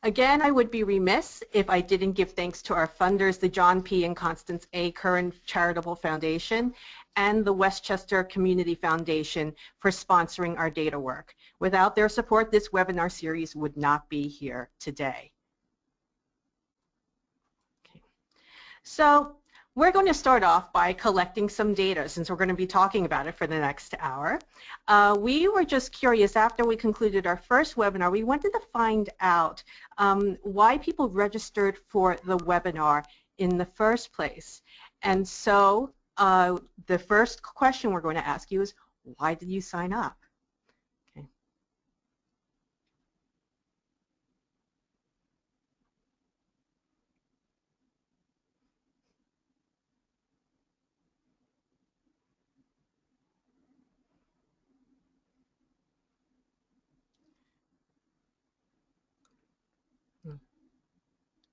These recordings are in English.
Again, I would be remiss if I didn't give thanks to our funders, the John P. and Constance A. Curran Charitable Foundation and the Westchester Community Foundation for sponsoring our data work. Without their support, this webinar series would not be here today. Okay. So we're going to start off by collecting some data since we're going to be talking about it for the next hour. We were just curious, after we concluded our first webinar, we wanted to find out why people registered for the webinar in the first place. And so the first question we're going to ask you is, why did you sign up? Okay.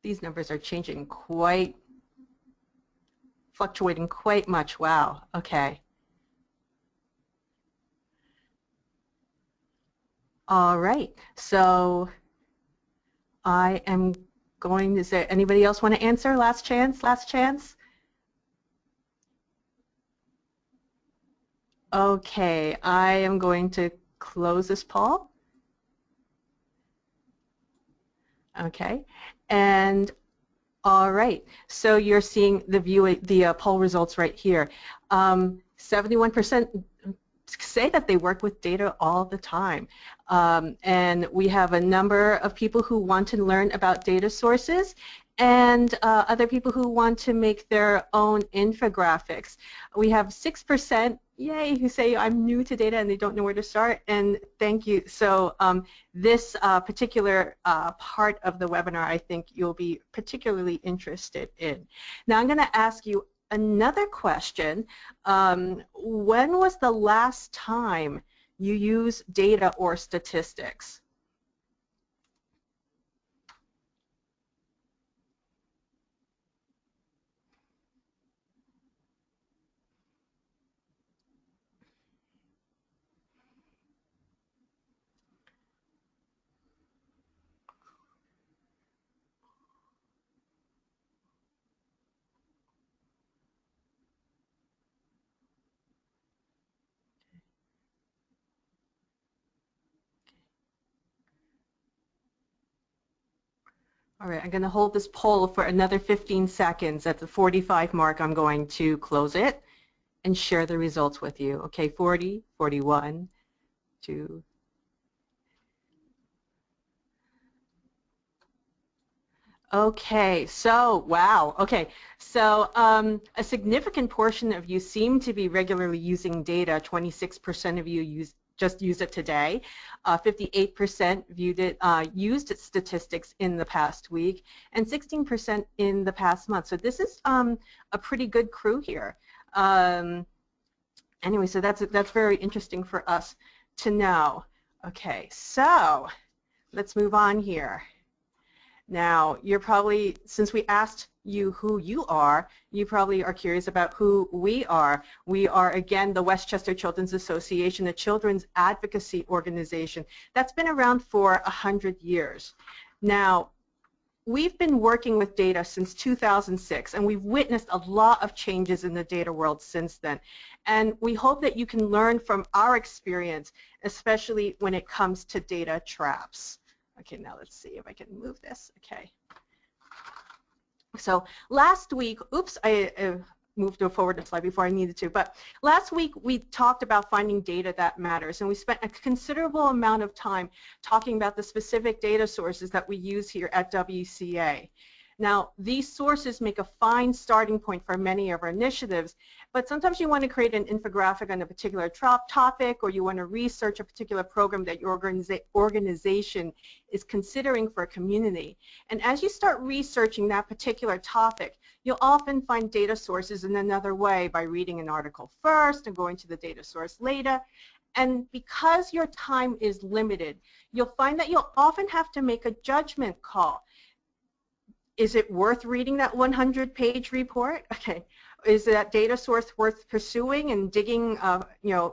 These numbers are changing fluctuating quite much. Wow, okay. All right, so I am going to say, anybody else want to answer? Last chance, last chance? Okay, I am going to close this poll. Okay, and all right, so you're seeing the poll results right here. 71% say that they work with data all the time. And we have a number of people who want to learn about data sources and other people who want to make their own infographics. We have 6%, yay, who say I'm new to data and they don't know where to start, and thank you. So this particular part of the webinar I think you'll be particularly interested in. Now I'm going to ask you another question. When was the last time you used data or statistics? All right, I'm going to hold this poll for another 15 seconds. At the 45 mark, I'm going to close it and share the results with you. Okay, 40, 41, 2. Okay, so wow. Okay, so a significant portion of you seem to be regularly using data. 26% of you just use it today. 58% used statistics in the past week, and 16% in the past month. So this is a pretty good crew here. Anyway, so that's very interesting for us to know. Okay, so let's move on here. Now, you're probably, since we asked you who you probably are curious about who we are. We are, again, the Westchester Children's Association, a children's advocacy organization that's been around for 100 years. Now, we've been working with data since 2006, and we've witnessed a lot of changes in the data world since then. And we hope that you can learn from our experience, especially when it comes to data traps. Okay, now let's see if I can move this. Okay. So last week, oops, I moved forward a slide before I needed to, but last week we talked about finding data that matters, and we spent a considerable amount of time talking about the specific data sources that we use here at WCA. Now, these sources make a fine starting point for many of our initiatives, but sometimes you want to create an infographic on a particular topic, or you want to research a particular program that your organization is considering for a community. And as you start researching that particular topic, you'll often find data sources in another way by reading an article first and going to the data source later. And because your time is limited, you'll find that you'll often have to make a judgment call. Is it worth reading that 100-page report? Okay. Is that data source worth pursuing and digging,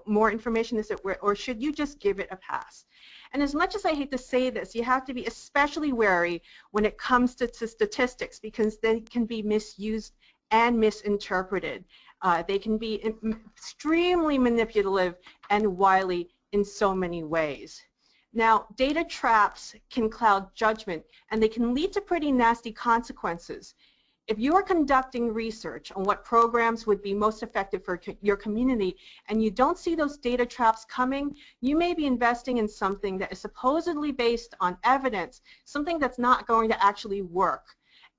more information? Is it, or should you just give it a pass? And as much as I hate to say this, you have to be especially wary when it comes to statistics, because they can be misused and misinterpreted. They can be extremely manipulative and wily in so many ways. Now, data traps can cloud judgment, and they can lead to pretty nasty consequences. If you are conducting research on what programs would be most effective for your community and you don't see those data traps coming, you may be investing in something that is supposedly based on evidence, something that's not going to actually work.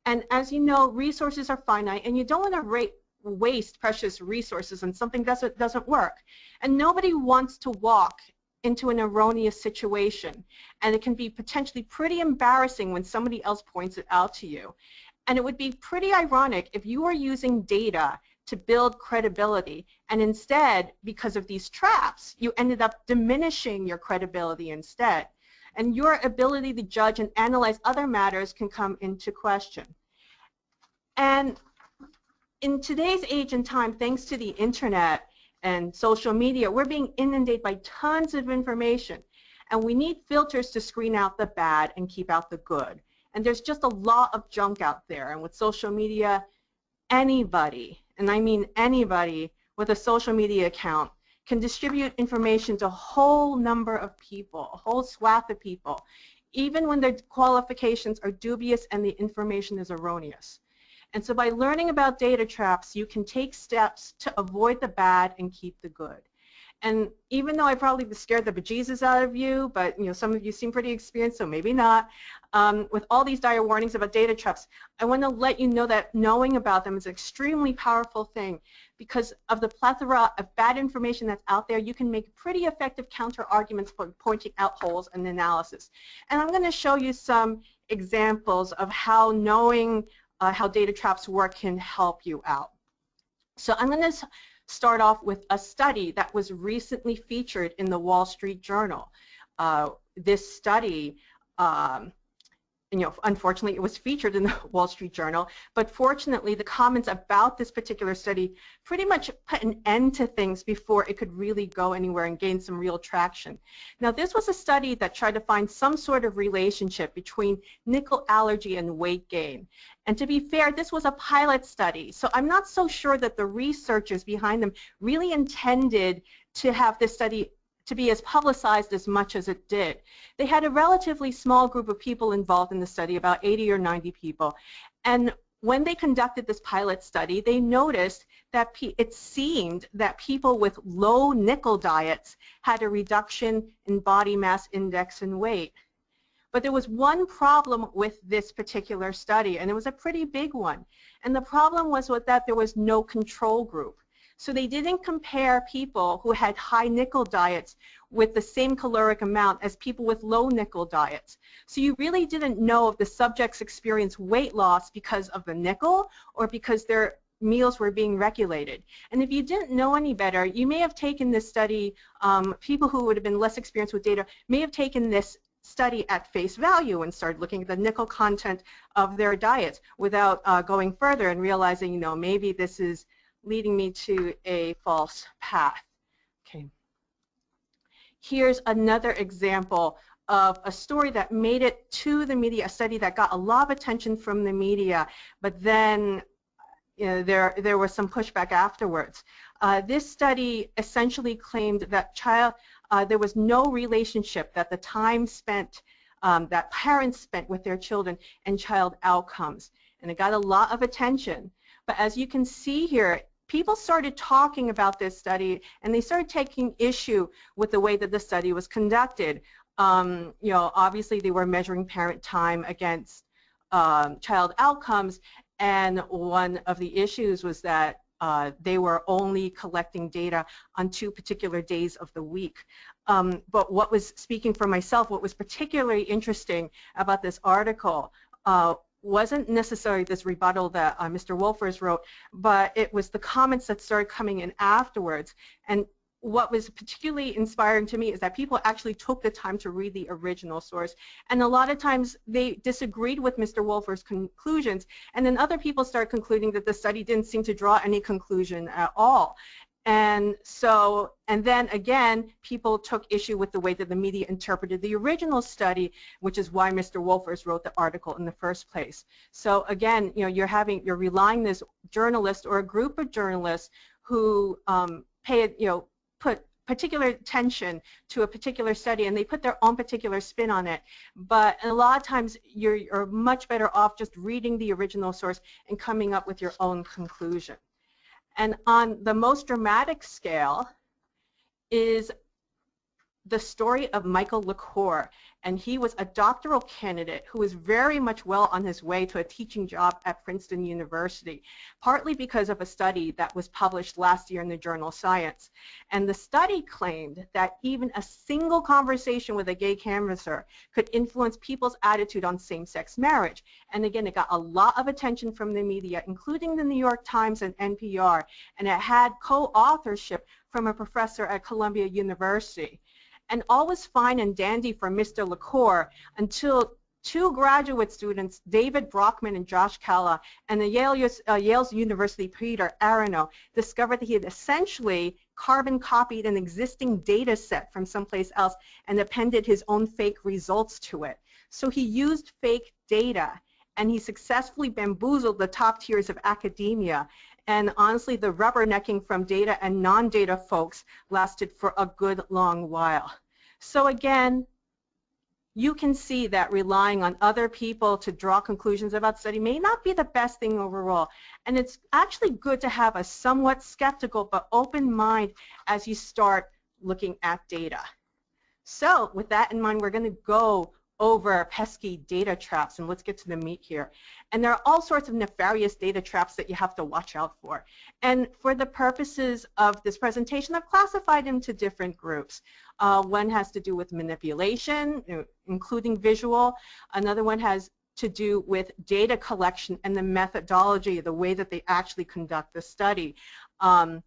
And as you know, resources are finite, and you don't want to waste precious resources on something that doesn't work. And nobody wants to walk into an erroneous situation, and it can be potentially pretty embarrassing when somebody else points it out to you. And it would be pretty ironic if you were using data to build credibility, and instead, because of these traps, you ended up diminishing your credibility instead. And your ability to judge and analyze other matters can come into question. And in today's age and time, thanks to the internet and social media, we're being inundated by tons of information. And we need filters to screen out the bad and keep out the good. And there's just a lot of junk out there. And with social media, anybody, and I mean anybody with a social media account, can distribute information to a whole number of people, a whole swath of people, even when their qualifications are dubious and the information is erroneous. And so by learning about data traps, you can take steps to avoid the bad and keep the good. And even though I probably scared the bejesus out of you, but some of you seem pretty experienced, so maybe not, with all these dire warnings about data traps, I want to let you know that knowing about them is an extremely powerful thing. Because of the plethora of bad information that's out there, you can make pretty effective counter-arguments for pointing out holes in analysis. And I'm going to show you some examples of how knowing how data traps work can help you out. So I'm going to start off with a study that was recently featured in the Wall Street Journal. This study, unfortunately, it was featured in the Wall Street Journal, but fortunately, the comments about this particular study pretty much put an end to things before it could really go anywhere and gain some real traction. Now, this was a study that tried to find some sort of relationship between nickel allergy and weight gain. And to be fair, this was a pilot study, so I'm not so sure that the researchers behind them really intended to have this study to be as publicized as much as it did. They had a relatively small group of people involved in the study, about 80 or 90 people, and when they conducted this pilot study, they noticed that it seemed that people with low nickel diets had a reduction in body mass index and weight. But there was one problem with this particular study, and it was a pretty big one. And the problem was that there was no control group. So they didn't compare people who had high nickel diets with the same caloric amount as people with low nickel diets. So you really didn't know if the subjects experienced weight loss because of the nickel or because their meals were being regulated. And if you didn't know any better, you may have taken this study, people who would have been less experienced with data may have taken this study at face value and started looking at the nickel content of their diets without going further and realizing, maybe this is leading me to a false path. Okay. Here's another example of a story that made it to the media, a study that got a lot of attention from the media, but then there was some pushback afterwards. This study essentially claimed that there was no relationship that the time spent, that parents spent with their children and child outcomes. And it got a lot of attention. But as you can see here, people started talking about this study, and they started taking issue with the way that the study was conducted. Obviously they were measuring parent time against child outcomes, and one of the issues was that they were only collecting data on 2 particular days of the week. But what was, speaking for myself, what was particularly interesting about this article wasn't necessarily this rebuttal that Mr. Wolfers wrote, but it was the comments that started coming in afterwards. And what was particularly inspiring to me is that people actually took the time to read the original source. And a lot of times they disagreed with Mr. Wolfers' conclusions, and then other people started concluding that the study didn't seem to draw any conclusion at all. And then again, people took issue with the way that the media interpreted the original study, which is why Mr. Wolfers wrote the article in the first place. So again, you're relying on this journalist or a group of journalists who put particular attention to a particular study, and they put their own particular spin on it. But a lot of times, you're much better off just reading the original source and coming up with your own conclusion. And on the most dramatic scale is the story of Michael LaCour, and he was a doctoral candidate who was very much well on his way to a teaching job at Princeton University, partly because of a study that was published last year in the journal Science. And the study claimed that even a single conversation with a gay canvasser could influence people's attitude on same-sex marriage. And again, it got a lot of attention from the media, including the New York Times and NPR, and it had co-authorship from a professor at Columbia University. And all was fine and dandy for Mr. LaCour until two graduate students, David Brockman and Josh Kalla, and the Yale's University Peter Arano, discovered that he had essentially carbon copied an existing data set from someplace else and appended his own fake results to it. So he used fake data, and he successfully bamboozled the top tiers of academia. And honestly, the rubbernecking from data and non-data folks lasted for a good long while. So again, you can see that relying on other people to draw conclusions about study may not be the best thing overall. And it's actually good to have a somewhat skeptical but open mind as you start looking at data. So with that in mind, we're going to go over pesky data traps, and let's get to the meat here. And there are all sorts of nefarious data traps that you have to watch out for. And for the purposes of this presentation, I've classified them into different groups. One has to do with manipulation, including visual. Another one has to do with data collection and the methodology, the way that they actually conduct the study. And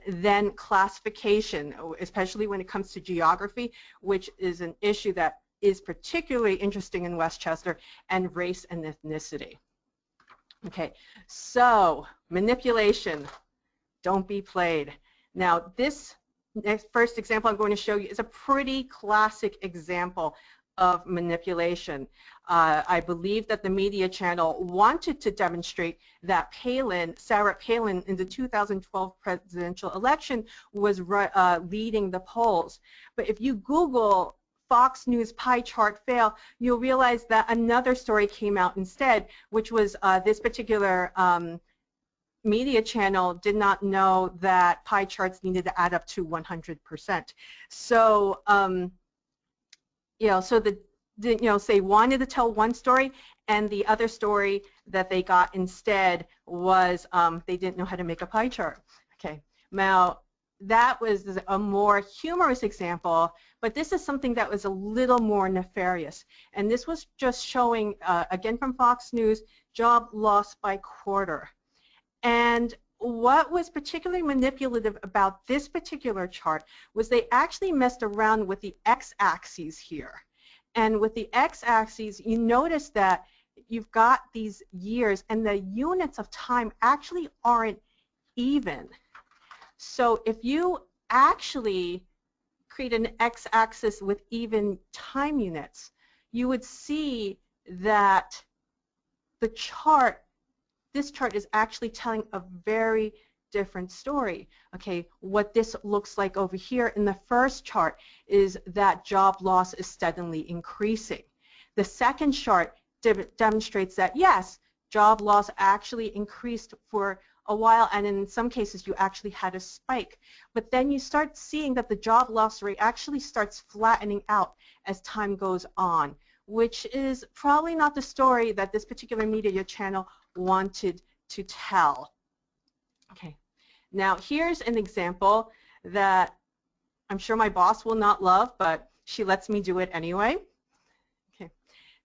then classification, especially when it comes to geography, which is an issue that is particularly interesting in Westchester, and race and ethnicity. Okay, so manipulation, don't be played. Now this first example I'm going to show you is a pretty classic example of manipulation. I believe that the media channel wanted to demonstrate that Sarah Palin in the 2012 presidential election was leading the polls. But if you Google Fox News pie chart fail, you'll realize that another story came out instead, which was this particular media channel did not know that pie charts needed to add up to 100%. So, they wanted to tell one story, and the other story that they got instead was they didn't know how to make a pie chart. Okay, now that was a more humorous example, but this is something that was a little more nefarious. And this was just showing, again from Fox News, job loss by quarter. And what was particularly manipulative about this particular chart was they actually messed around with the x-axes here. And with the x-axes, you notice that you've got these years, and the units of time actually aren't even. So if you actually create an x-axis with even time units, you would see that this chart is actually telling a very different story. Okay, what this looks like over here in the first chart is that job loss is steadily increasing. The second chart demonstrates that, yes, job loss actually increased for a while, and in some cases you actually had a spike. But then you start seeing that the job loss rate actually starts flattening out as time goes on, which is probably not the story that this particular media channel wanted to tell. Okay, now here's an example that I'm sure my boss will not love, but she lets me do it anyway. Okay,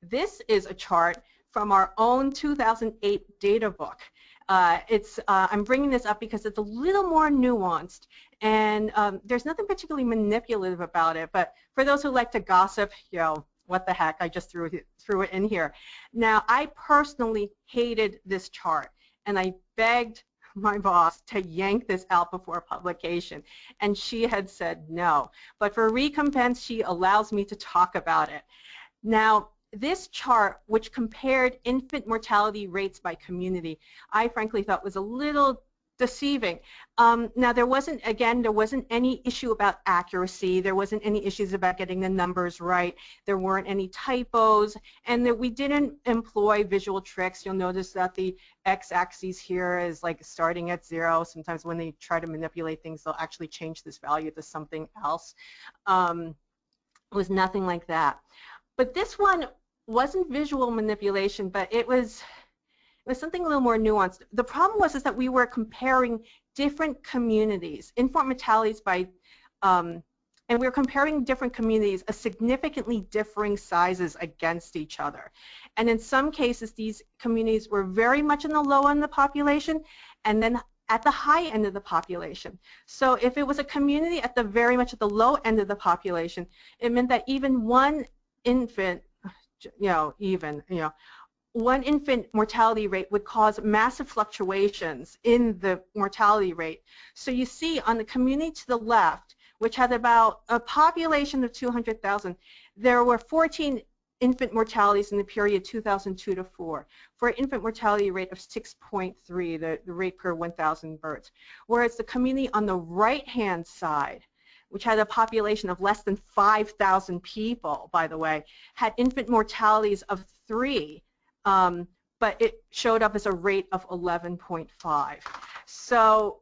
this is a chart from our own 2008 data book. I'm bringing this up because it's a little more nuanced, and there's nothing particularly manipulative about it, but for those who like to gossip, what the heck, I just threw it in here. Now, I personally hated this chart, and I begged my boss to yank this out before publication, and she had said no. But for recompense, she allows me to talk about it. Now, this chart, which compared infant mortality rates by community, I frankly thought was a little deceiving. Now, there wasn't any issue about accuracy. There wasn't any issues about getting the numbers right. There weren't any typos, and that we didn't employ visual tricks. You'll notice that the x-axis here is like starting at 0. Sometimes when they try to manipulate things, they'll actually change this value to something else. It was nothing like that. But this one wasn't visual manipulation, but it was something a little more nuanced. The problem was that we were comparing different communities, infant mortalities by, and we were comparing different communities of significantly differing sizes against each other. And in some cases, these communities were very much in the low end of the population, and then at the high end of the population. So if it was a community at the very much at the low end of the population, it meant that even one infant, one infant mortality rate would cause massive fluctuations in the mortality rate. So you see on the community to the left, which had about a population of 200,000, there were 14 infant mortalities in the period 2002 to 4 for an infant mortality rate of 6.3, the rate per 1,000 births. Whereas the community on the right-hand side, which had a population of less than 5,000 people, by the way, had infant mortalities of 3. But it showed up as a rate of 11.5. So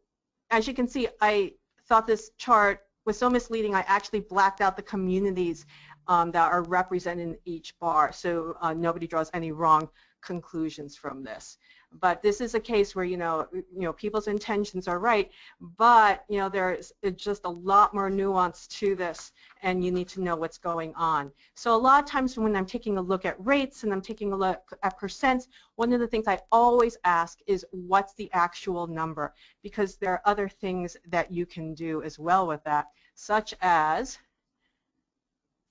as you can see, I thought this chart was so misleading, I actually blacked out the communities that are represented in each bar, so nobody draws any wrong conclusions from this. But this is a case where people's intentions are right, but there's just a lot more nuance to this, and you need to know what's going on. So a lot of times when I'm taking a look at rates and I'm taking a look at percents, one of the things I always ask is what's the actual number, because there are other things that you can do as well with that, such as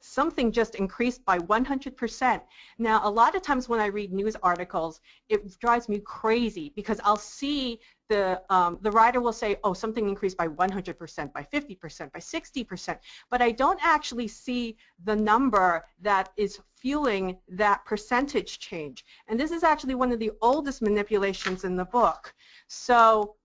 something just increased by 100%. Now, a lot of times when I read news articles, it drives me crazy because I'll see the writer will say, oh, something increased by 100%, by 50%, by 60%, but I don't actually see the number that is fueling that percentage change. And this is actually one of the oldest manipulations in the book. So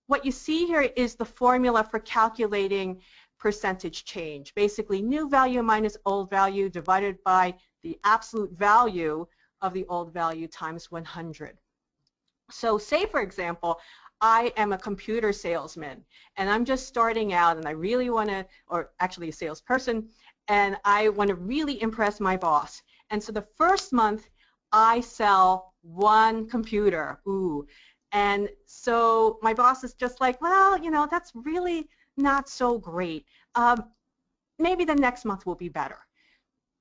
what you see here is the formula for calculating percentage change. Basically, new value minus old value divided by the absolute value of the old value times 100. So say, for example, I am a computer salesman, and I'm just starting out, and I really want to, or actually a salesperson, and I want to really impress my boss. And so the first month, I sell 1 computer. Ooh. And so my boss is just like, well, that's really not so great. Maybe the next month will be better.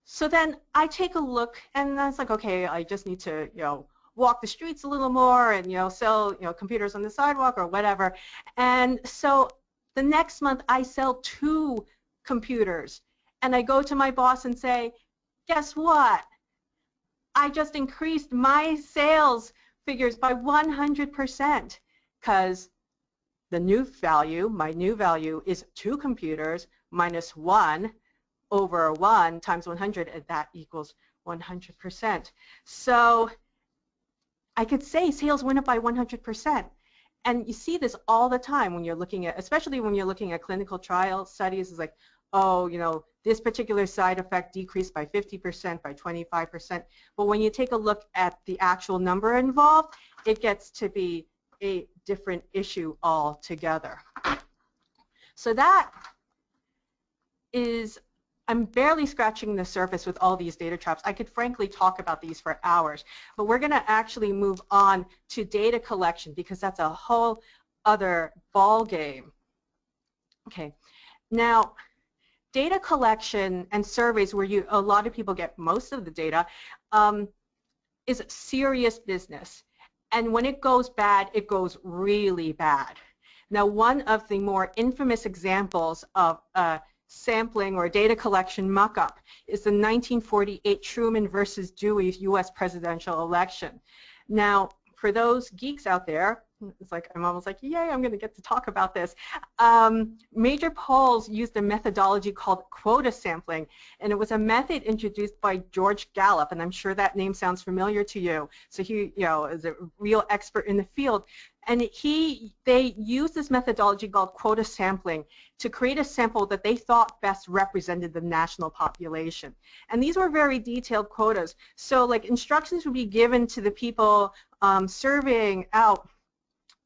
So then I take a look, and I was like, okay, I just need to, walk the streets a little more and, sell, computers on the sidewalk or whatever. And so the next month I sell 2 computers, and I go to my boss and say, guess what? I just increased my sales figures by 100% because the new value, my new value, is 2 computers minus 1 over 1 times 100, and that equals 100%. So I could say sales went up by 100%. And you see this all the time when you're looking at, especially when you're looking at clinical trial studies, it's like, oh, this particular side effect decreased by 50%, by 25%. But when you take a look at the actual number involved, it gets to be a different issue altogether. So that is, I'm barely scratching the surface with all these data traps. I could frankly talk about these for hours, but we're going to actually move on to data collection because that's a whole other ball game. Okay, now data collection and surveys where a lot of people get most of the data is serious business. And when it goes bad, it goes really bad. Now, one of the more infamous examples of sampling or data collection muck-up is the 1948 Truman versus Dewey U.S. presidential election. Now, for those geeks out there, it's like I'm almost like, yay, I'm going to get to talk about this. Major polls used a methodology called quota sampling, and it was a method introduced by George Gallup, and I'm sure that name sounds familiar to you. So he, is a real expert in the field, and they used this methodology called quota sampling to create a sample that they thought best represented the national population. And these were very detailed quotas. So like instructions would be given to the people surveying out,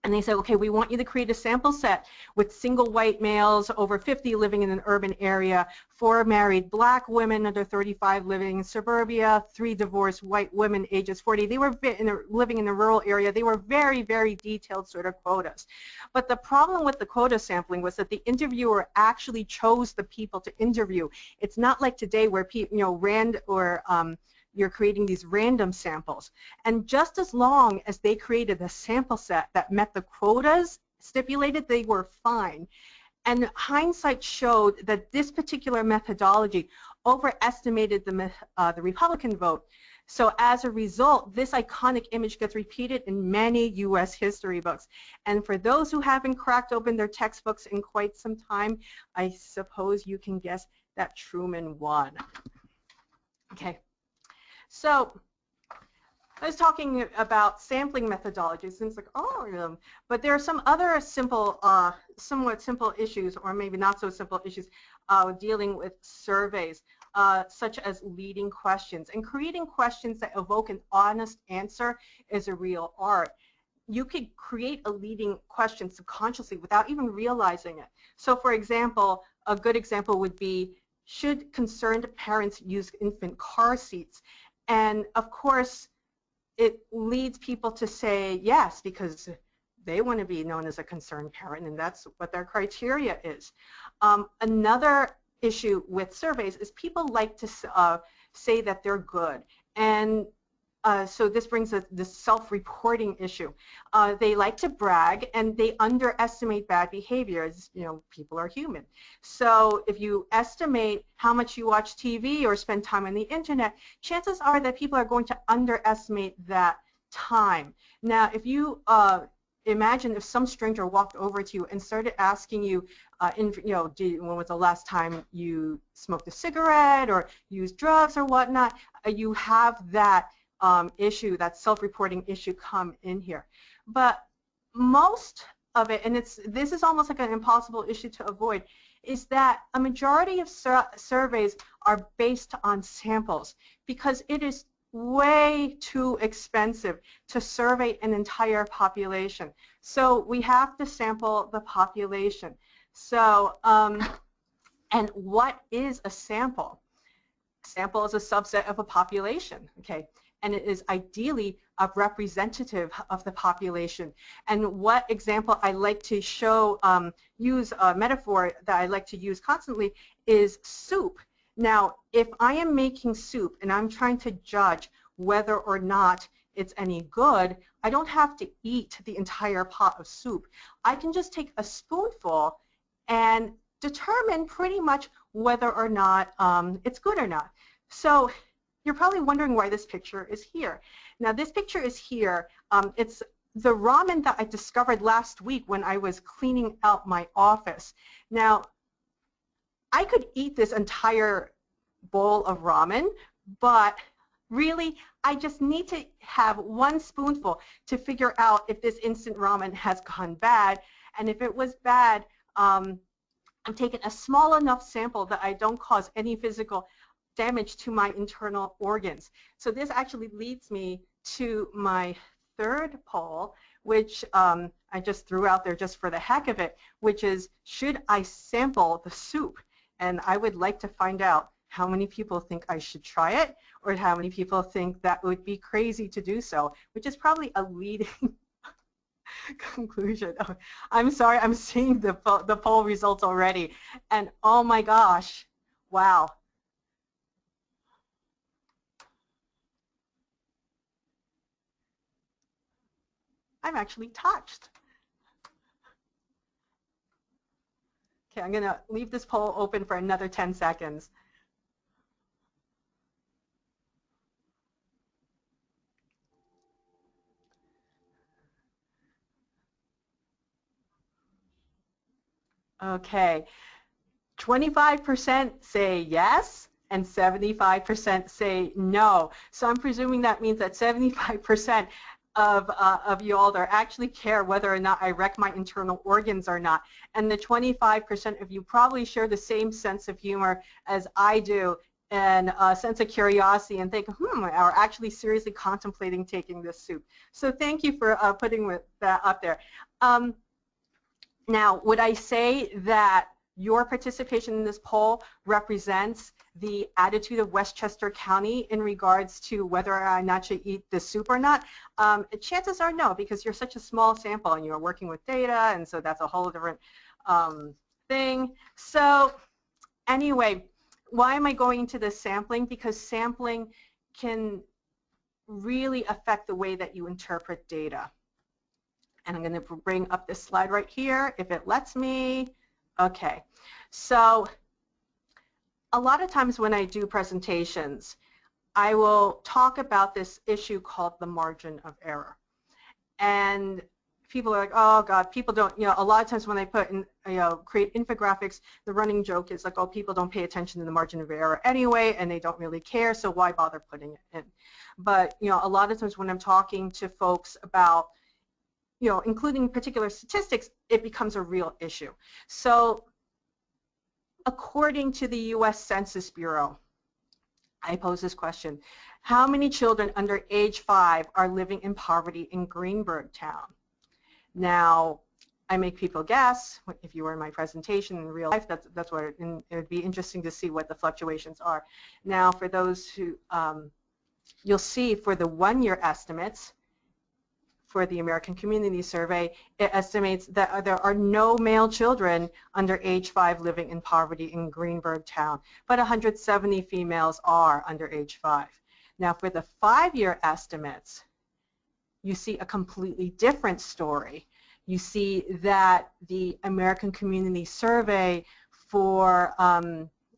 and they said, okay, we want you to create a sample set with single white males over 50 living in an urban area, 4 married black women under 35 living in suburbia, 3 divorced white women ages 40. They were living in a rural area. They were very, very detailed sort of quotas. But the problem with the quota sampling was that the interviewer actually chose the people to interview. It's not like today where people, you're creating these random samples. And just as long as they created a sample set that met the quotas stipulated, they were fine. And hindsight showed that this particular methodology overestimated the Republican vote. So as a result, this iconic image gets repeated in many U.S. history books. And for those who haven't cracked open their textbooks in quite some time, I suppose you can guess that Truman won. Okay. So I was talking about sampling methodologies, things like all of them, but there are some other simple, somewhat simple issues, or maybe not so simple issues, dealing with surveys, such as leading questions. And creating questions that evoke an honest answer is a real art. You could create a leading question subconsciously without even realizing it. So for example, a good example would be, should concerned parents use infant car seats? And of course, it leads people to say yes, because they want to be known as a concerned parent, and that's what their criteria is. Another issue with surveys is people like to say that they're good. And so this brings us this self-reporting issue. They like to brag, and they underestimate bad behaviors. People are human. So if you estimate how much you watch TV or spend time on the internet, chances are that people are going to underestimate that time. Now, if you imagine if some stranger walked over to you and started asking you, when was the last time you smoked a cigarette or used drugs or whatnot, you have that issue, that self-reporting issue come in here. But most of it, and this is almost like an impossible issue to avoid, is that a majority of surveys are based on samples because it is way too expensive to survey an entire population. So we have to sample the population. So, and what is a sample? A sample is a subset of a population, okay? And it is ideally a representative of the population. And what example I like to show, use a metaphor that I like to use constantly is soup. Now, if I am making soup and I'm trying to judge whether or not it's any good, I don't have to eat the entire pot of soup. I can just take a spoonful and determine pretty much whether or not it's good or not. So you're probably wondering why this picture is here. Now this picture is here. It's the ramen that I discovered last week when I was cleaning out my office. Now I could eat this entire bowl of ramen, but really I just need to have one spoonful to figure out if this instant ramen has gone bad. And if it was bad, I'm taking a small enough sample that I don't cause any physical damage to my internal organs. So this actually leads me to my third poll, which I just threw out there just for the heck of it, which is, should I sample the soup? And I would like to find out how many people think I should try it, or how many people think that would be crazy to do so, which is probably a leading conclusion. Oh, I'm sorry, I'm seeing the poll results already, and oh my gosh, wow. I'm actually touched. Okay, I'm going to leave this poll open for another 10 seconds. Okay, 25% say yes, and 75% say no. So I'm presuming that means that 75% of you all there actually care whether or not I wreck my internal organs or not. And the 25% of you probably share the same sense of humor as I do, and a sense of curiosity, and think, are actually seriously contemplating taking this soup. So thank you for putting that up there. Now, would I say that your participation in this poll represents the attitude of Westchester County in regards to whether or not you eat the soup or not? Chances are no, because you're such a small sample and you're working with data, and so that's a whole different thing. So anyway, why am I going into this sampling? Because sampling can really affect the way that you interpret data. And I'm going to bring up this slide right here, if it lets me. Okay, so a lot of times when I do presentations, I will talk about this issue called the margin of error. And people are like, oh God, people don't, a lot of times when I put in, create infographics, the running joke is like, oh, people don't pay attention to the margin of error anyway, and they don't really care, so why bother putting it in? But, a lot of times when I'm talking to folks about, including particular statistics, it becomes a real issue. So according to the U.S. Census Bureau, I pose this question: how many children under age 5 are living in poverty in Greenberg Town? Now, I make people guess. If you were in my presentation in real life, that's what it would be interesting to see what the fluctuations are. Now, for those who, you'll see for the 1-year estimates, for the American Community Survey, it estimates that there are no male children under age 5 living in poverty in Greenberg Town, but 170 females are under age 5. Now for the 5-year estimates, you see a completely different story. You see that the American Community Survey for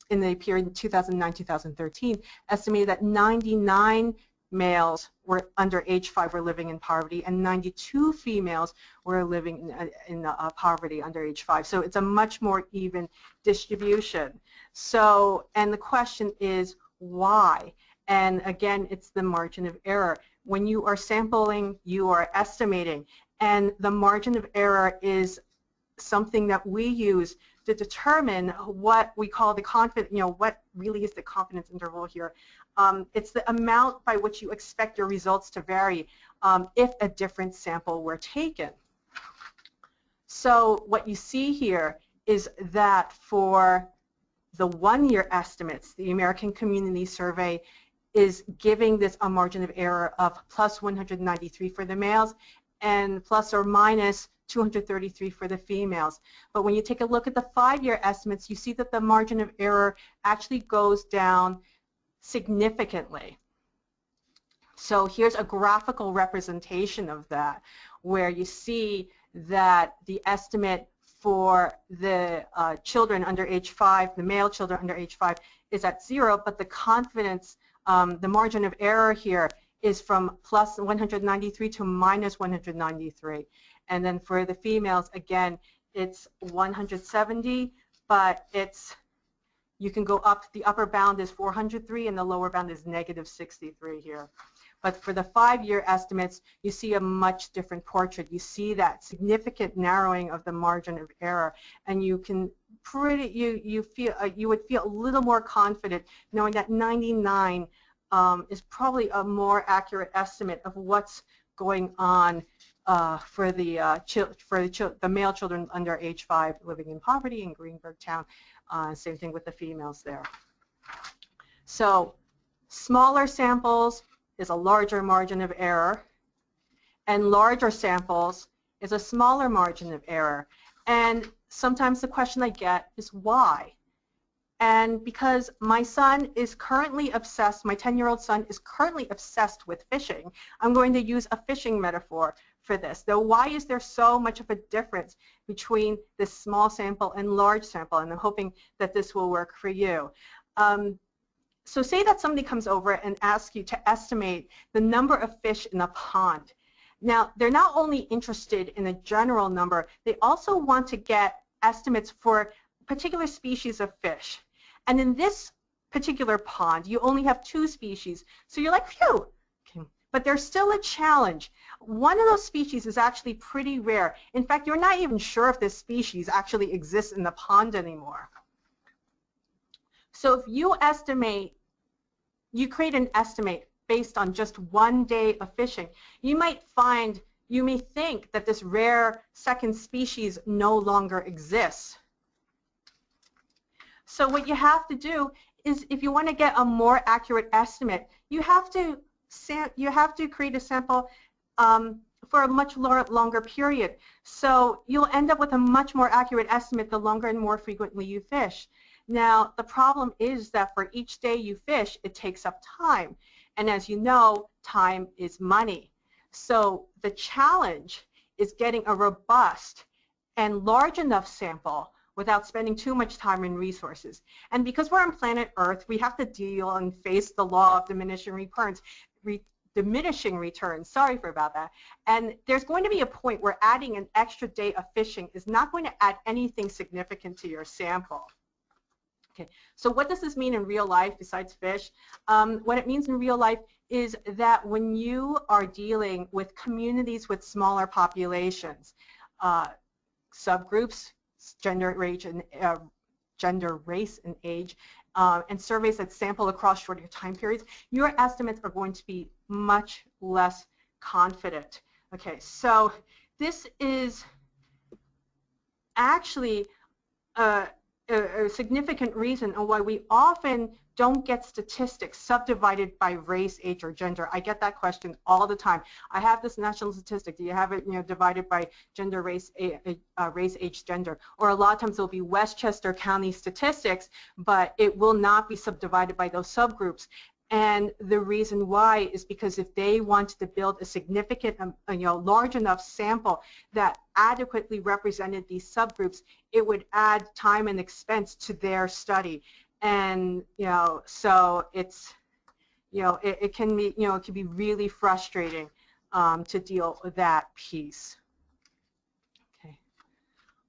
in the period 2009-2013 estimated that 99 males were under age 5 were living in poverty, and 92 females were living in poverty under age 5. So it's a much more even distribution. So, and the question is why? And again, it's the margin of error. When you are sampling, you are estimating, and the margin of error is something that we use to determine what we call the confidence, what really is the confidence interval here. It's the amount by which you expect your results to vary if a different sample were taken. So what you see here is that for the 1-year estimates, the American Community Survey is giving this a margin of error of plus 193 for the males and plus or minus 233 for the females. But when you take a look at the 5-year estimates, you see that the margin of error actually goes down significantly. So here's a graphical representation of that, where you see that the estimate for the children under age 5, the male children under age 5, is at 0, but the confidence, the margin of error here is from plus 193 to minus 193. And then for the females, again, it's 170, but it's, you can go up, the upper bound is 403 and the lower bound is negative 63 here. But for the 5-year estimates, you see a much different portrait. You see that significant narrowing of the margin of error, and you can you would feel a little more confident knowing that 99 is probably a more accurate estimate of what's going on for the male children under age 5 living in poverty in Greenberg Town. Same thing with the females there. So smaller samples is a larger margin of error, and larger samples is a smaller margin of error. And sometimes the question I get is why? And because my son is currently obsessed, my 10-year-old son is currently obsessed with fishing, I'm going to use a fishing metaphor for this. Though why is there so much of a difference between this small sample and large sample? And I'm hoping that this will work for you. So say that somebody comes over and asks you to estimate the number of fish in a pond. Now, they're not only interested in a general number, they also want to get estimates for particular species of fish. And in this particular pond, you only have 2 species. So you're like, phew. Okay. But there's still a challenge. One of those species is actually pretty rare. In fact, you're not even sure if this species actually exists in the pond anymore. So if you estimate, you create an estimate based on just 1 day of fishing, you may think that this rare second species no longer exists. So what you have to do is, if you want to get a more accurate estimate, you have to create a sample for a much longer period. So you'll end up with a much more accurate estimate the longer and more frequently you fish. Now, the problem is that for each day you fish, it takes up time. And as you know, time is money. So the challenge is getting a robust and large enough sample without spending too much time and resources. And because we're on planet Earth, we have to deal and face the law of diminishing returns. Sorry for about that. And there's going to be a point where adding an extra day of fishing is not going to add anything significant to your sample. Okay, so what does this mean in real life besides fish? What it means in real life is that when you are dealing with communities with smaller populations, subgroups, gender, race, and age, and surveys that sample across shorter time periods, your estimates are going to be much less confident. Okay, so this is actually a significant reason why we often don't get statistics subdivided by race, age, or gender. I get that question all the time. I have this national statistic. Do you have it, divided by gender, race, age, gender? Or a lot of times it'll be Westchester County statistics, but it will not be subdivided by those subgroups. And the reason why is because if they wanted to build a significant, large enough sample that adequately represented these subgroups, it would add time and expense to their study. And so it's, it can be, it can be really frustrating to deal with that piece. Okay.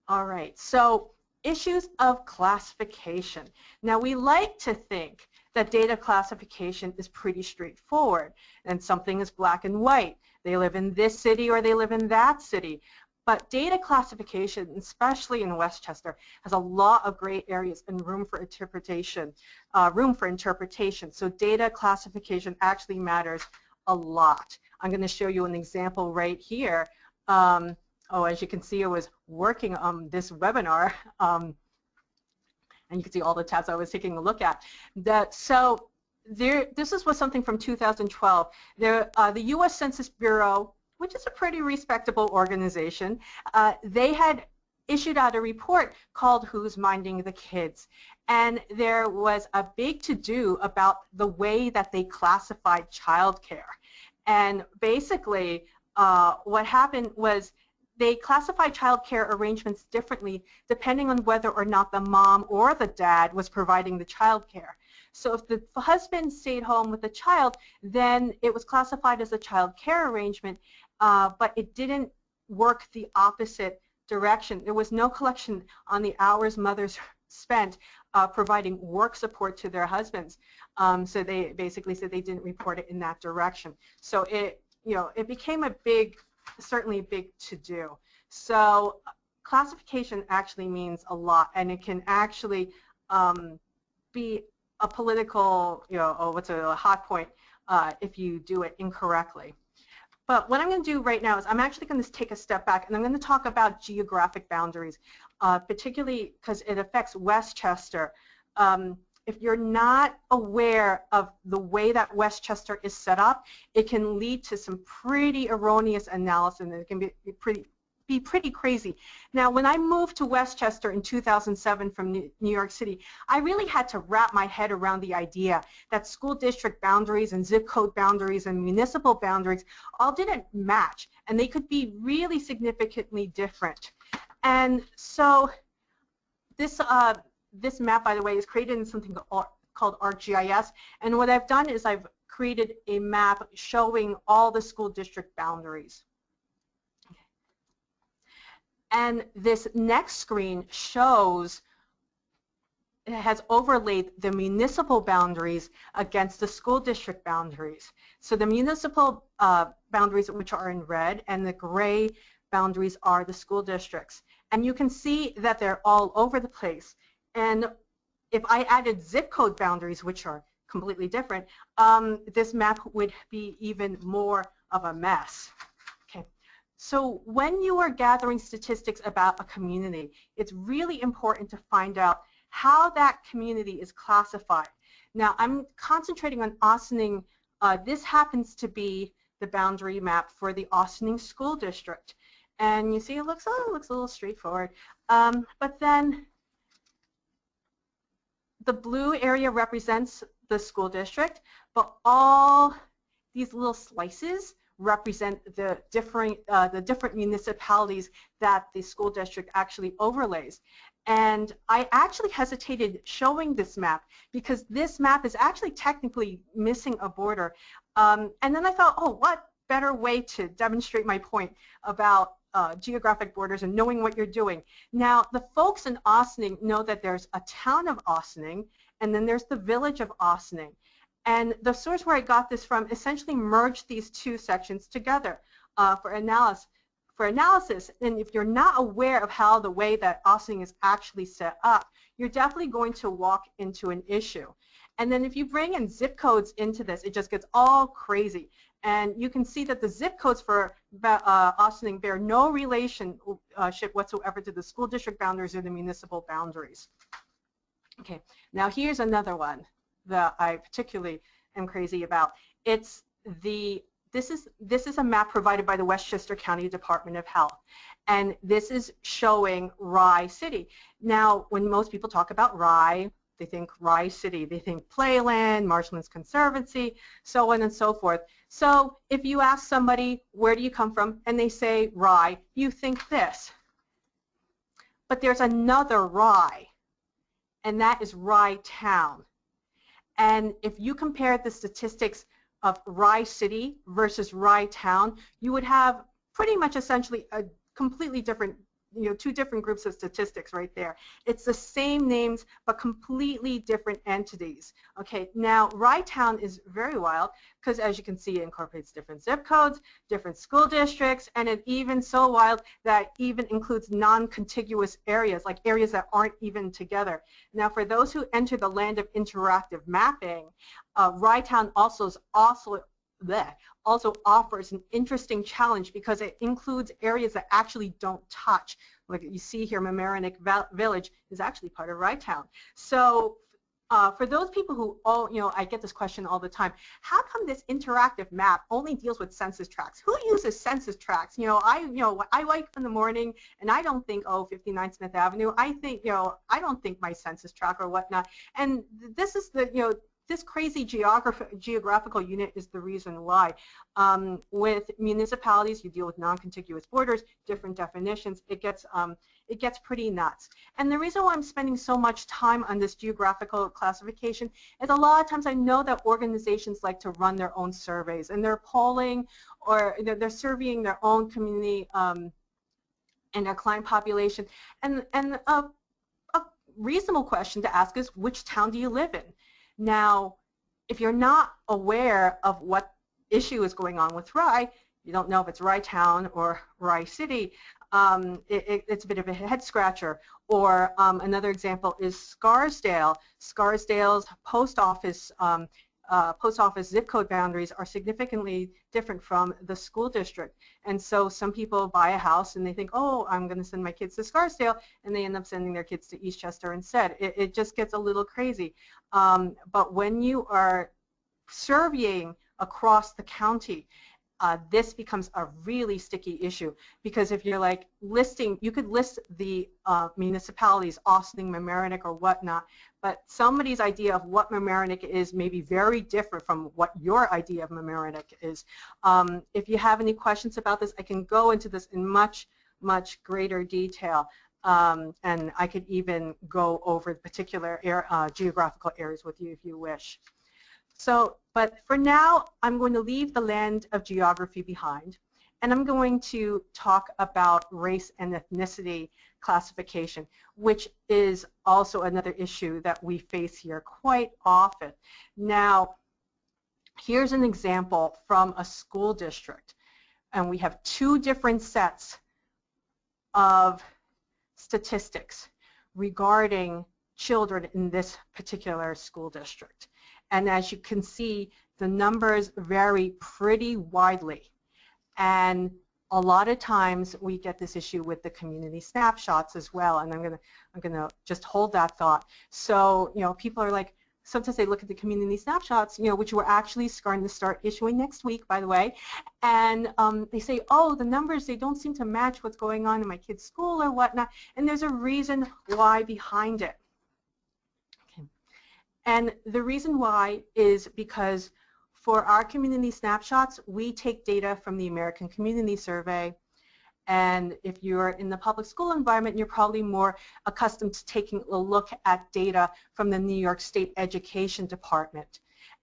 All right. So issues of classification. Now we like to think that data classification is pretty straightforward and something is black and white. They live in this city or they live in that city. But data classification, especially in Westchester, has a lot of gray areas and room for interpretation. So data classification actually matters a lot. I'm going to show you an example right here. As you can see, I was working on this webinar, and you can see all the tabs I was taking a look at. This was something from 2012. The U.S. Census Bureau, which is a pretty respectable organization, they had issued out a report called Who's Minding the Kids? And there was a big to-do about the way that they classified childcare. And basically, what happened was they classified childcare arrangements differently depending on whether or not the mom or the dad was providing the childcare. So if the husband stayed home with the child, then it was classified as a child care arrangement, but it didn't work the opposite direction. There was no collection on the hours mothers spent providing work support to their husbands. So they basically said they didn't report it in that direction. So it became certainly a big to-do. So classification actually means a lot, and it can actually be a political, what's a hot point if you do it incorrectly. But what I'm going to do right now is I'm actually going to take a step back, and I'm going to talk about geographic boundaries, particularly because it affects Westchester. If you're not aware of the way that Westchester is set up, it can lead to some pretty erroneous analysis, and it can be pretty crazy. Now, when I moved to Westchester in 2007 from New York City, I really had to wrap my head around the idea that school district boundaries and zip code boundaries and municipal boundaries all didn't match, and they could be really significantly different. And so this map, by the way, is created in something called ArcGIS, and what I've done is I've created a map showing all the school district boundaries. And this next screen shows, it has overlaid the municipal boundaries against the school district boundaries. So the municipal boundaries, which are in red, and the gray boundaries are the school districts. And you can see that they're all over the place. And if I added zip code boundaries, which are completely different, this map would be even more of a mess. Okay. So when you are gathering statistics about a community, it's really important to find out how that community is classified. Now, I'm concentrating on Ossining. This happens to be the boundary map for the Ossining School District. And you see it looks a little straightforward. But then the blue area represents the school district, but all these little slices represent the different municipalities that the school district actually overlays. And I actually hesitated showing this map because this map is actually technically missing a border. And then I thought, oh, what better way to demonstrate my point about geographic borders and knowing what you're doing. Now, the folks in Ossining know that there's a town of Ossining, and then there's the village of Ossining. And the source where I got this from essentially merged these two sections together for analysis. And if you're not aware of how the way that Ossining is actually set up, you're definitely going to walk into an issue. And then if you bring in zip codes into this, it just gets all crazy. And you can see that the zip codes for Ossining bear no relationship whatsoever to the school district boundaries or the municipal boundaries. Okay, now here's another one that I particularly am crazy about. This is a map provided by the Westchester County Department of Health, and this is showing Rye City. Now, when most people talk about Rye, they think Rye City, they think Playland, Marshlands Conservancy, so on and so forth. So if you ask somebody, where do you come from, and they say Rye, you think this. But there's another Rye, and that is Rye Town. And if you compare the statistics of Rye City versus Rye Town, you would have pretty much essentially a completely different, two different groups of statistics right there. It's the same names, but completely different entities. Okay, now Rye Town is very wild because, as you can see, it incorporates different zip codes, different school districts, and it even so wild that even includes non-contiguous areas, like areas that aren't even together. Now, for those who enter the land of interactive mapping, Rye Town also offers an interesting challenge because it includes areas that actually don't touch. Like you see here, Mamaroneck Village is actually part of Rye Town. So for those people who I get this question all the time, how come this interactive map only deals with census tracts? Who uses census tracts? I wake up in the morning and I don't think, oh, 59 Smith Avenue. I think, I don't think my census tract or whatnot. And this is the, this crazy geographical unit is the reason why. With municipalities, you deal with non-contiguous borders, different definitions. It gets pretty nuts. And the reason why I'm spending so much time on this geographical classification is a lot of times I know that organizations like to run their own surveys, and they're polling or they're surveying their own community and their client population. And a reasonable question to ask is, which town do you live in? Now, if you're not aware of what issue is going on with Rye, you don't know if it's Rye Town or Rye City, it's a bit of a head scratcher. Or another example is Scarsdale. Scarsdale's post office zip code boundaries are significantly different from the school district. And so some people buy a house and they think, oh, I'm going to send my kids to Scarsdale, and they end up sending their kids to Eastchester instead. It just gets a little crazy. But when you are surveying across the county, this becomes a really sticky issue, because if you're like listing, you could list the municipalities, Ossining, Mamaroneck, or whatnot, but somebody's idea of what Mamaroneck is may be very different from what your idea of Mamaroneck is. If you have any questions about this, I can go into this in much, much greater detail, and I could even go over particular geographical areas with you if you wish. So, but for now, I'm going to leave the land of geography behind, and I'm going to talk about race and ethnicity classification, which is also another issue that we face here quite often. Now, here's an example from a school district, and we have two different sets of statistics regarding children in this particular school district. And as you can see, the numbers vary pretty widely. And a lot of times we get this issue with the community snapshots as well. And I'm gonna just hold that thought. So, you know, people are like, sometimes they look at the community snapshots, you know, which we're actually going to start issuing next week, by the way, and they say, oh, the numbers, they don't seem to match what's going on in my kid's school or whatnot, and there's a reason why behind it. Okay. And the reason why is because for our community snapshots, we take data from the American Community Survey. And if you're in the public school environment, you're probably more accustomed to taking a look at data from the New York State Education Department.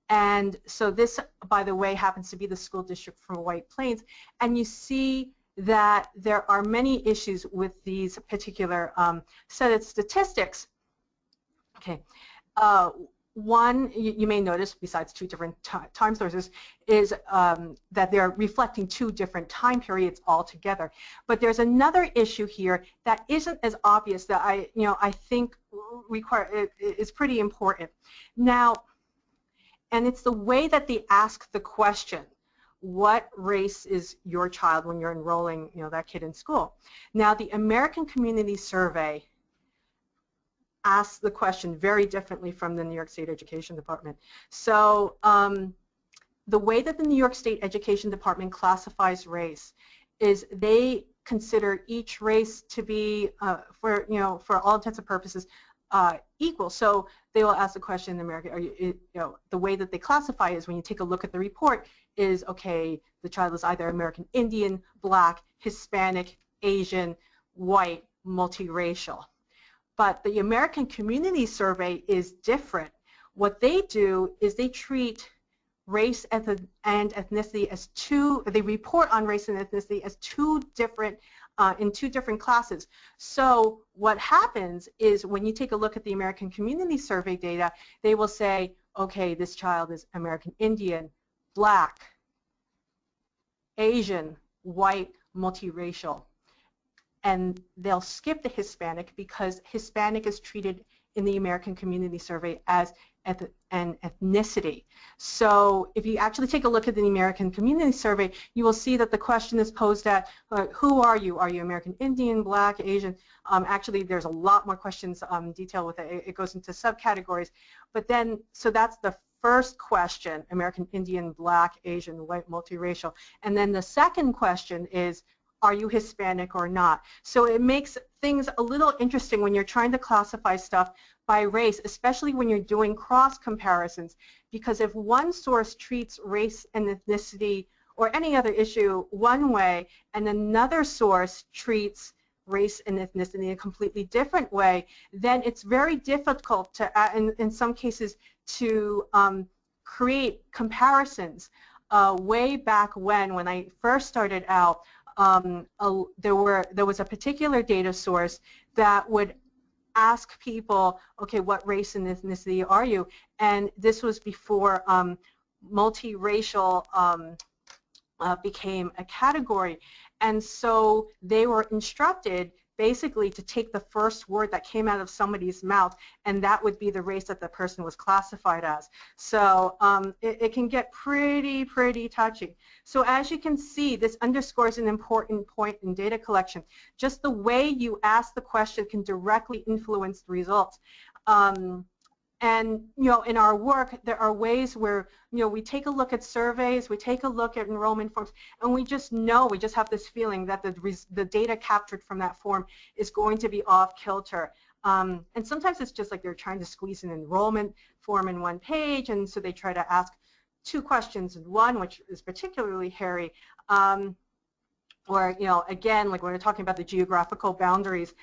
And so this, by the way, happens to be the school district from White Plains. And you see that there are many issues with these particular set of statistics. Okay. One, you may notice, besides two different time sources, is that they're reflecting two different time periods altogether. But there's another issue here that isn't as obvious that I think is pretty important. Now, and it's the way that they ask the question, what race is your child when you're enrolling, you know, that kid in school? Now, the American Community Survey asks the question very differently from the New York State Education Department. So the way that the New York State Education Department classifies race is they consider each race to be, for all intents and purposes, equal. So they will ask the question in America, the way that they classify is when you take a look at the report is, okay, the child is either American Indian, Black, Hispanic, Asian, white, multiracial. But the American Community Survey is different. What they do is they treat race and ethnicity as they report on race and ethnicity as in two different classes. So what happens is when you take a look at the American Community Survey data, they will say, okay, this child is American Indian, Black, Asian, white, multiracial. And they'll skip the Hispanic because Hispanic is treated in the American Community Survey as an ethnicity. So if you actually take a look at the American Community Survey, you will see that the question is posed at, who are you? Are you American Indian, Black, Asian? Actually, there's a lot more questions detailed with it. It goes into subcategories. But then, so that's the first question, American Indian, Black, Asian, white, multiracial. And then the second question is, are you Hispanic or not? So it makes things a little interesting when you're trying to classify stuff by race, especially when you're doing cross comparisons, because if one source treats race and ethnicity or any other issue one way and another source treats race and ethnicity in a completely different way, then it's very difficult to, in some cases, to create comparisons. Way back when I first started out, there was a particular data source that would ask people, okay, what race and ethnicity are you? And this was before multiracial became a category. And so they were instructed basically to take the first word that came out of somebody's mouth, and that would be the race that the person was classified as. So it can get pretty touchy. So as you can see, this underscores an important point in data collection. Just the way you ask the question can directly influence the results. And in our work, there are ways where we take a look at surveys, we take a look at enrollment forms, and we just have this feeling that the data captured from that form is going to be off kilter. And sometimes it's just like they're trying to squeeze an enrollment form in one page, and so they try to ask two questions in one, which is particularly hairy. Or, again, like when we're talking about the geographical boundaries,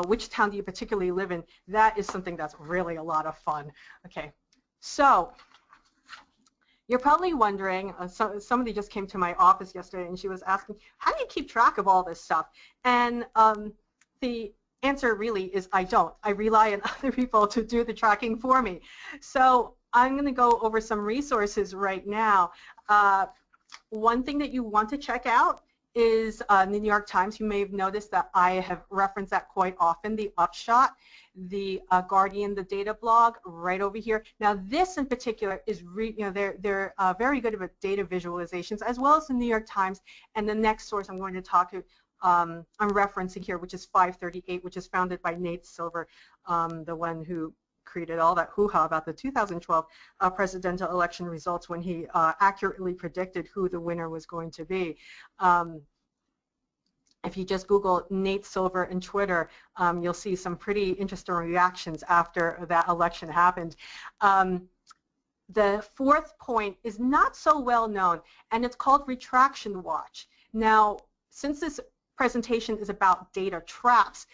which town do you particularly live in? That is something that's really a lot of fun. Okay, so You're probably wondering, somebody just came to my office yesterday and she was asking, how do you keep track of all this stuff? And the answer really is I don't. I rely on other people to do the tracking for me. So I'm going to go over some resources right now. One thing that you want to check out is the New York Times. You may have noticed that I have referenced that quite often, the Upshot, the Guardian, the data blog, right over here. Now this in particular is, they're very good about data visualizations, as well as the New York Times. And the next source I'm going to talk to, I'm referencing here, which is 538, which is founded by Nate Silver, the one who created all that hoo-ha about the 2012 presidential election results when he accurately predicted who the winner was going to be. If you just Google Nate Silver and Twitter, you'll see some pretty interesting reactions after that election happened. The fourth point is not so well known, and it's called Retraction Watch. Now, since this presentation is about data traps,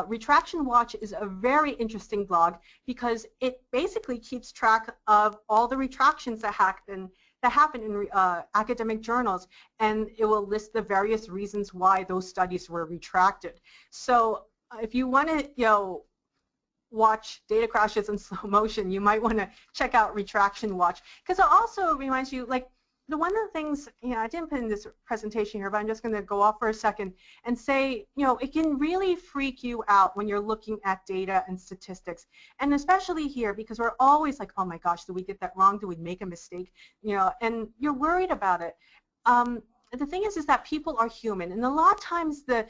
Retraction Watch is a very interesting blog because it basically keeps track of all the retractions that happen in academic journals, and it will list the various reasons why those studies were retracted. So if you want to, watch data crashes in slow motion, you might want to check out Retraction Watch, because it also reminds you, like, one of the things, I didn't put in this presentation here, but I'm just going to go off for a second and say, it can really freak you out when you're looking at data and statistics, and especially here, because we're always like, oh my gosh, did we get that wrong? Did we make a mistake? And you're worried about it. The thing is that people are human, and a lot of times the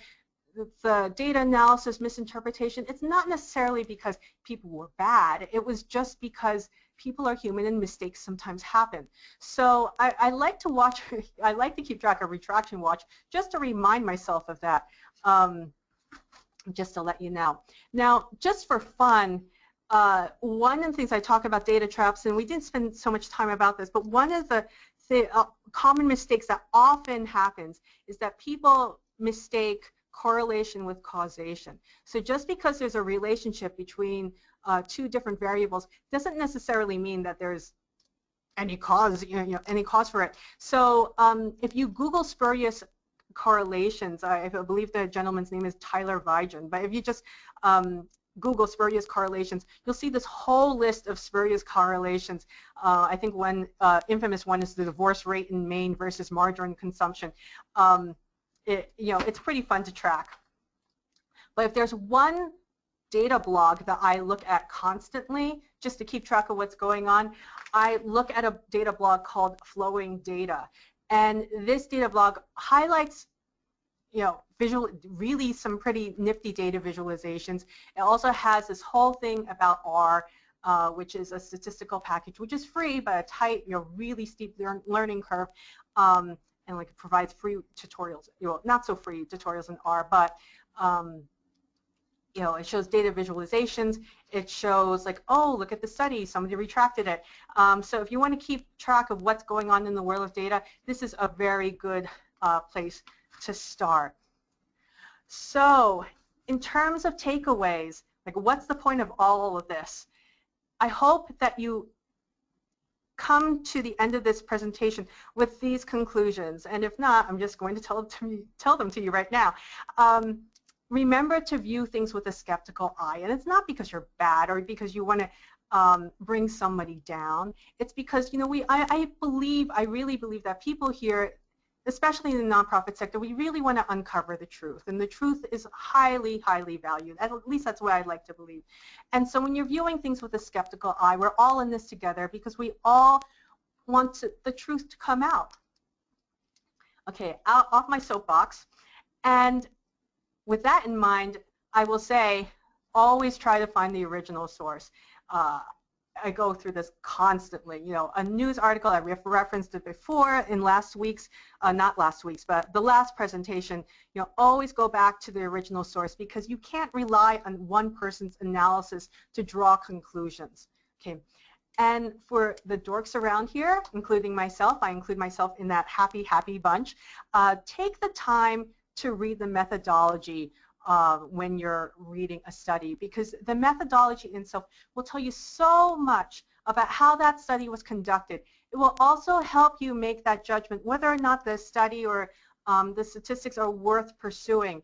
data analysis misinterpretation, it's not necessarily because people were bad. It was just because people are human and mistakes sometimes happen. So I like to watch, I like to keep track of Retraction Watch just to remind myself of that, just to let you know. Now, just for fun, one of the things I talk about data traps, and we didn't spend so much time about this, but one of the common mistakes that often happens is that people mistake correlation with causation. So just because there's a relationship between two different variables doesn't necessarily mean that there's any cause, any cause for it. So if you Google spurious correlations, I believe the gentleman's name is Tyler Vigen, but if you just Google spurious correlations, you'll see this whole list of spurious correlations. I think one infamous one is the divorce rate in Maine versus margarine consumption. It's pretty fun to track. But if there's one data blog that I look at constantly just to keep track of what's going on, I look at a data blog called Flowing Data. And this data blog highlights, really some pretty nifty data visualizations. It also has this whole thing about R, which is a statistical package, which is free, but a tight, really steep learning curve. And like it provides free tutorials, not so free tutorials in R, but it shows data visualizations. It shows like, oh, look at the study, somebody retracted it. So if you want to keep track of what's going on in the world of data, this is a very good place to start. So in terms of takeaways, like what's the point of all of this? I hope that you come to the end of this presentation with these conclusions, and if not, I'm just going to tell them to you right now. Remember to view things with a skeptical eye, and it's not because you're bad or because you want to bring somebody down. It's because I really believe that people here, especially in the nonprofit sector, we really want to uncover the truth, and the truth is highly, highly valued. At least that's what I'd like to believe. And so when you're viewing things with a skeptical eye, we're all in this together because we all want the truth to come out. Okay, off my soapbox. And with that in mind, I will say, always try to find the original source. I go through this constantly. A news article, I referenced it before in last week's, not last week's, but the last presentation, always go back to the original source because you can't rely on one person's analysis to draw conclusions. Okay. And for the dorks around here, including myself, I include myself in that happy, happy bunch, take the time to read the methodology when you're reading a study, because the methodology itself will tell you so much about how that study was conducted It will also help you make that judgment whether or not the study or the statistics are worth pursuing.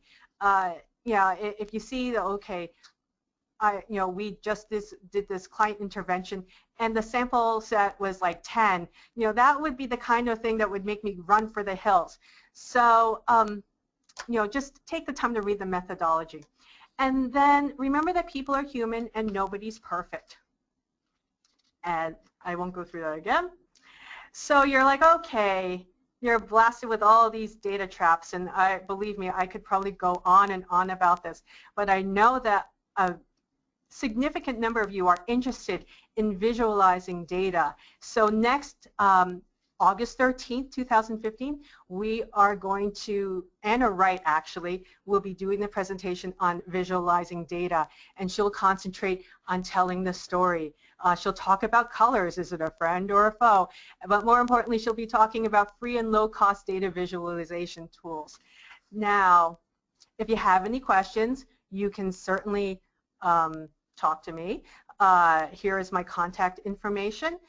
Yeah, if you see that, okay, we just did this client intervention and the sample set was like 10, that would be the kind of thing that would make me run for the hills. So, just take the time to read the methodology. And then remember that people are human and nobody's perfect. And I won't go through that again. So you're like, okay, you're blasted with all these data traps, and believe me, I could probably go on and on about this, but I know that a significant number of you are interested in visualizing data. So next August 13th, 2015, we are going to, Anna Wright actually, will be doing the presentation on visualizing data, and she'll concentrate on telling the story. She'll talk about colors, is it a friend or a foe? But more importantly, she'll be talking about free and low-cost data visualization tools. Now, if you have any questions, you can certainly talk to me. Here is my contact information.